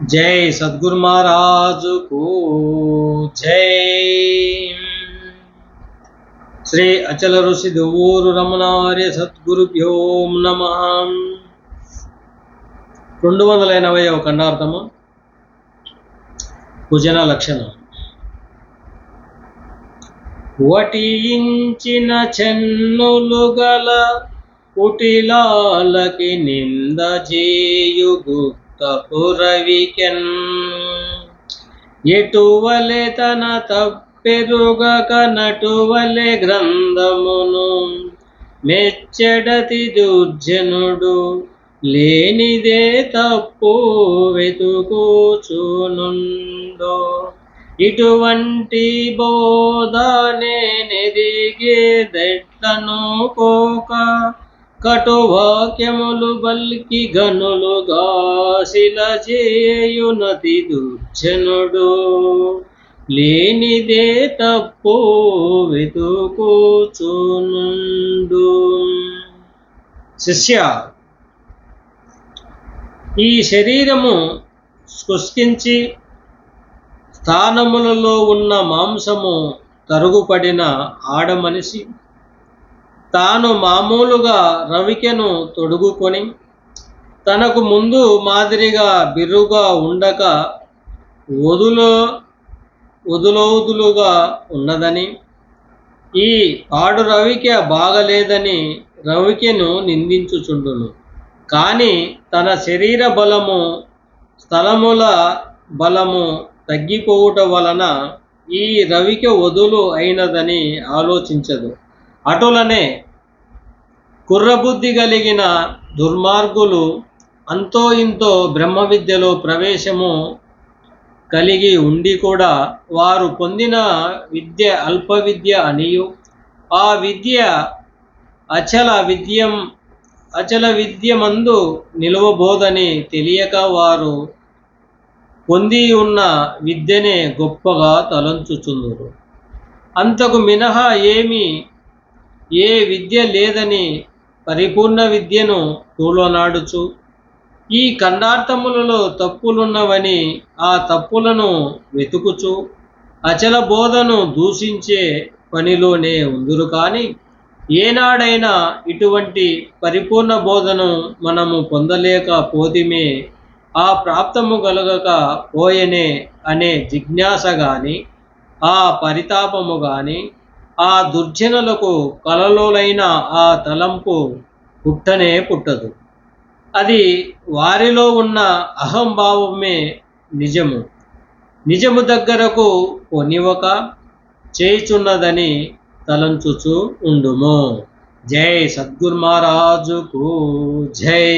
जय सद्गुरु महाराज को जय। श्री अचल ऋषि देवूरु रमणार्य सद्गुरुभ्यो नमः। 280వ ఖండార్థము కుజన లక్షణం. వటించిన చెన్నులు గల కుటిలాలకి నింద చేయు గుప్తపురవికెన్ ఎటువలె తన తప్పెరుగక నటువలె గ్రంథమును మెచ్చడతి దుర్జనుడు లేనిదే తప్పు వెతుకుచునుండో. ఇటువంటి బోధ నేనెదిగేదెట్లను కోక కటువాక్యములు బల్కి గనులుగా శిలచేయునతి దుర్జనుడు లేనిదే తప్పు వెతుకుచునుండు. శిష్య, ఈ శరీరము శుష్కించి స్థానములలో ఉన్న మాంసము తరుగుపడిన ఆడమనిషి తాను మామూలుగా రవికెను తొడుగుకొని తనకు ముందు మాదిరిగా బిర్రుగా ఉండక వదులవుదులుగా ఉన్నదని, ఈ పాడు రవికె బాగలేదని రవికెను నిందించుచుండును. కానీ తన శరీర బలము స్థలముల బలము తగ్గిపోవుట వలన ఈ రవికె వదులు అయినదని ఆలోచించదు. అటులనే కుర్రబుద్ధి కలిగిన దుర్మార్గులు అంతో ఇంతో బ్రహ్మ విద్యలో ప్రవేశము కలిగి ఉండి కూడా వారు పొందిన విద్య అల్ప విద్య అనియు, ఆ విద్య అచల విద్యమందు నిలవబోదని తెలియక వారు పొంది ఉన్న విద్యనే గొప్పగా తలంచుచుందురు. అంతకు మినహా ఏ విద్య లేదని పరిపూర్ణ విద్యను తూలనాడుచు ఈ ఖండార్థములలో తప్పులున్నవని ఆ తప్పులను వెతుకుచు అచల బోధను దూషించే పనిలోనే ఉందురు. కానీ ఏనాడైనా ఇటువంటి పరిపూర్ణ బోధను మనము పొందలేకపోతిమే, ఆ ప్రాప్తము కలగక పోయనే అనే జిజ్ఞాస గాని ఆ పరితాపము గాని ఆ దుర్జనులకు కలలోలైన ఆ తలంపు పుట్టనే పుట్టదు. అది వారిలో ఉన్న అహంభావమే నిజము దగ్గరకు కొనివక చేయుచున్నదని తలంచుచు ఉండుము. జై సద్గురు మహారాజుకు జై.